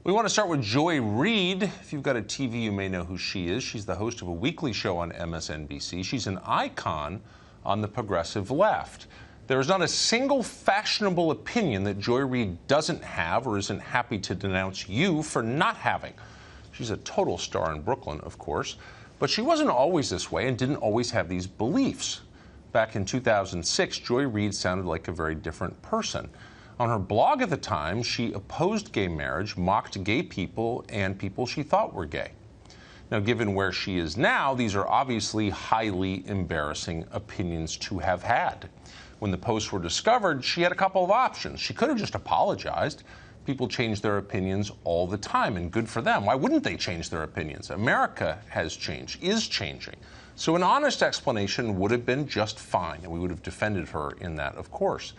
We want to start with Joy Reid. If you've got a TV, you may know who she is. She's the host of a weekly show on MSNBC. She's an icon on the progressive left. There is not a single fashionable opinion that Joy Reid doesn't have or isn't happy to denounce you for not having. She's a total star in Brooklyn, of course, but she wasn't always this way and didn't always have these beliefs. Back in 2006, Joy Reid sounded like a very different person. On her blog at the time, she opposed gay marriage, mocked gay people, and people she thought were gay. Now, given where she is now, these are obviously highly embarrassing opinions to have had. When the posts were discovered, she had a couple of options. She could have just apologized. People change their opinions all the time, and good for them. Why wouldn't they change their opinions? America has changed, is changing. So an honest explanation would have been just fine, and we would have defended her in that, of course.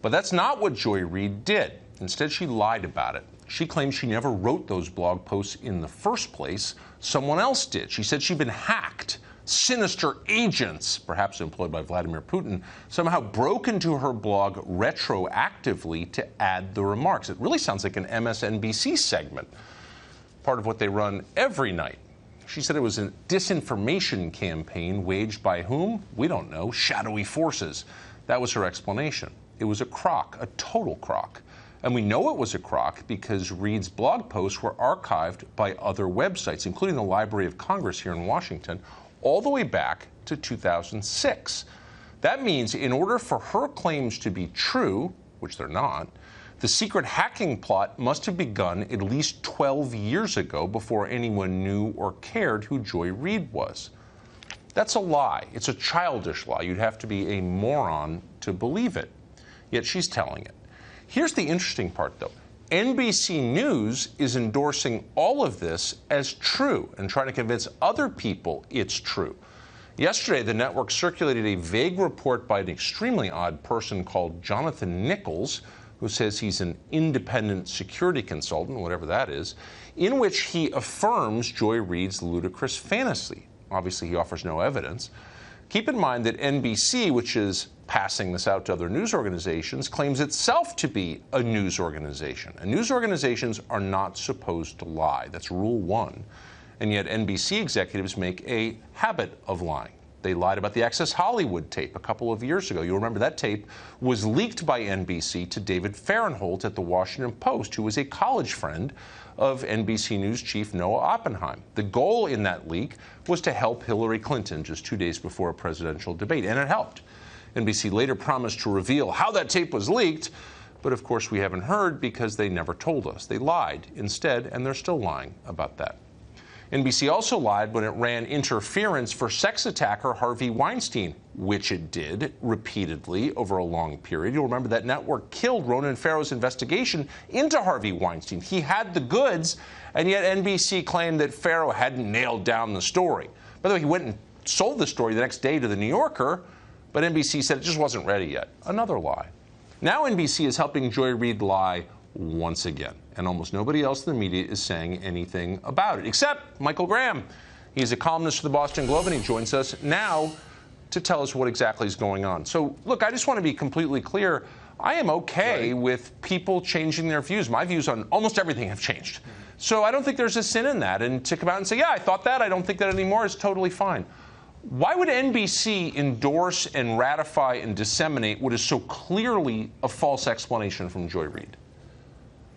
But that's not what Joy Reid did. Instead, she lied about it. She claimed she never wrote those blog posts in the first place. Someone else did. She said she'd been hacked. Sinister agents, perhaps employed by Vladimir Putin, somehow broke into her blog retroactively to add the remarks. It really sounds like an MSNBC segment, part of what they run every night. She said it was a disinformation campaign waged by whom? We don't know. Shadowy forces. That was her explanation. It was a crock, a total crock. And we know it was a crock because Reid's blog posts were archived by other websites, including the Library of Congress here in Washington, all the way back to 2006. That means in order for her claims to be true, which they're not, the secret hacking plot must have begun at least 12 years ago before anyone knew or cared who Joy Reid was. That's a lie. It's a childish lie. You'd have to be a moron to believe it. Yet she's telling it. Here's the interesting part, though. NBC News is endorsing all of this as true and trying to convince other people it's true. Yesterday, the network circulated a vague report by an extremely odd person called Jonathan Nichols, who says he's an independent security consultant, whatever that is, in which he affirms Joy Reid's ludicrous fantasy. Obviously, he offers no evidence. Keep in mind that NBC, which is passing this out to other news organizations, claims itself to be a news organization. And news organizations are not supposed to lie. That's rule one. And yet NBC executives make a habit of lying. They lied about the Access Hollywood tape a couple of years ago. You'll remember that tape was leaked by NBC to David Fahrenthold at the Washington Post, who was a college friend of NBC News chief Noah Oppenheim. The goal in that leak was to help Hillary Clinton just 2 days before a presidential debate, and it helped. NBC later promised to reveal how that tape was leaked, but of course we haven't heard because they never told us. They lied instead, and they're still lying about that. NBC also lied when it ran interference for sex attacker Harvey Weinstein, which it did repeatedly over a long period. You'll remember that network killed Ronan Farrow's investigation into Harvey Weinstein. He had the goods, and yet NBC claimed that Farrow hadn't nailed down the story. By the way, he went and sold the story the next day to the New Yorker, but NBC said it just wasn't ready yet. Another lie. Now NBC is helping Joy Reid lie once again, and almost nobody else in the media is saying anything about it, except Michael Graham. He's a columnist for the Boston Globe, and he joins us now to tell us what exactly is going on. So, look, I just want to be completely clear. I am okay with people changing their views. My views on almost everything have changed. So I don't think there's a sin in that. And to come out and say, yeah, I thought that, I don't think that anymore, is totally fine. Why would NBC endorse and ratify and disseminate what is so clearly a false explanation from Joy Reid?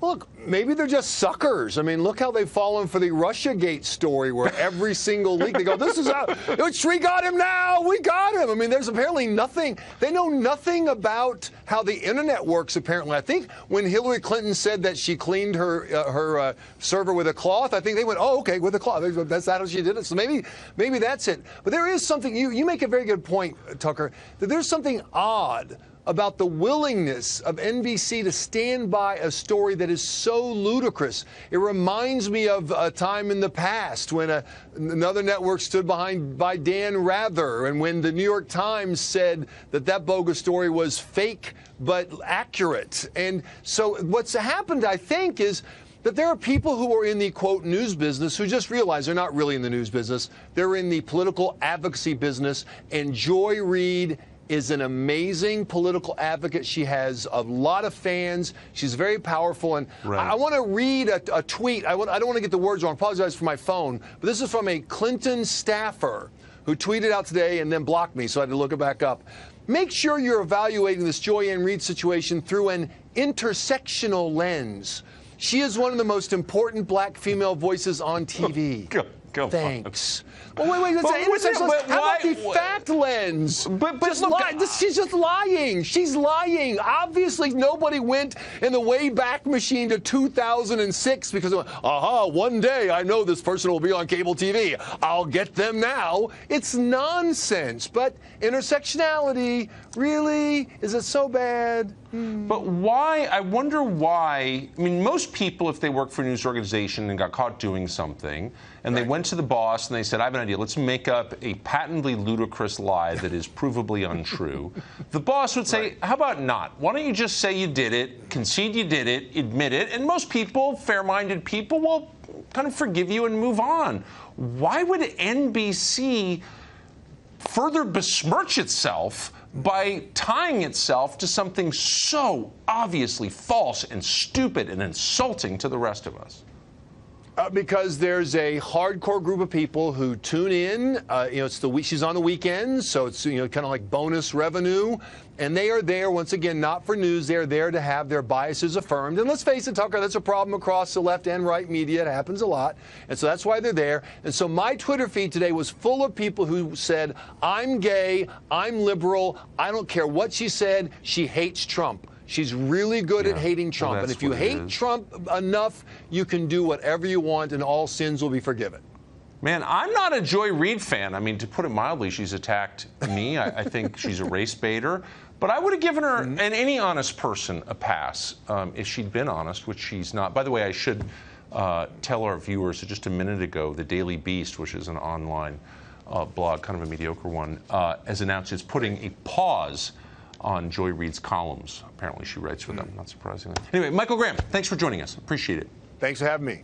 Look, maybe they're just suckers. I mean, look how they've fallen for the Russiagate story where every single leak they go, this is out. We got him now. We got him. I mean, there's apparently nothing. They know nothing about how the Internet works, apparently. I think when Hillary Clinton said that she cleaned her server with a cloth, I think they went, oh, okay, with a cloth. That's how she did it. So maybe that's it. But there is something, you make a very good point, Tucker, that there's something odd about the willingness of NBC to stand by a story that is so ludicrous. It reminds me of a time in the past when another network stood by Dan Rather, and when the New York Times said that bogus story was fake but accurate. And so what's happened, I think, is that there are people who are in the, quote, news business who just realize they're not really in the news business. They're in the political advocacy business, and Joy Reid is an amazing political advocate. She has a lot of fans. She's very powerful. And I want to read a tweet. I don't want to get the words wrong. I apologize for my phone. But this is from a Clinton staffer who tweeted out today and then blocked me, so I had to look it back up. Make sure you're evaluating this Joy Reid situation through an intersectional lens. She is one of the most important black female voices on TV. Go Thanks. Well, wait. That's an intersectional lens. How about the fact lens? She's just lying. She's lying. Obviously, nobody went in the Wayback Machine to 2006 because, one day I know this person will be on cable TV. I'll get them now. It's nonsense. But intersectionality, really? Is it so bad? But why? I wonder why. I mean, most people, if they work for a news organization and got caught doing something, and they went to the boss and they said, I have an idea, let's make up a patently ludicrous lie that is provably untrue. The boss would say, how about not? Why don't you just say you did it, concede you did it, admit it, and most people, fair-minded people, will kind of forgive you and move on. Why would NBC further besmirch itself by tying itself to something so obviously false and stupid and insulting to the rest of us? Because there's a hardcore group of people who tune in. She's on the weekends, so it's kind of like bonus revenue. And they are there, once again, not for news. They're there to have their biases affirmed. And let's face it, Tucker, that's a problem across the left and right media. It happens a lot. And so that's why they're there. And so my Twitter feed today was full of people who said, I'm gay, I'm liberal, I don't care what she said, she hates Trump. She's really good at hating Trump. Well, and if you hate Trump enough, you can do whatever you want and all sins will be forgiven. Man, I'm not a Joy Reid fan. I mean, to put it mildly, she's attacked me. I think she's a race baiter. But I would have given her, and any honest person, a pass if she'd been honest, which she's not. By the way, I should tell our viewers that just a minute ago, the Daily Beast, which is an online blog, kind of a mediocre one, has announced it's putting a pause on Joy Reid's columns. Apparently she writes for them, not surprisingly. Anyway, Michael Graham, thanks for joining us. Appreciate it. Thanks for having me.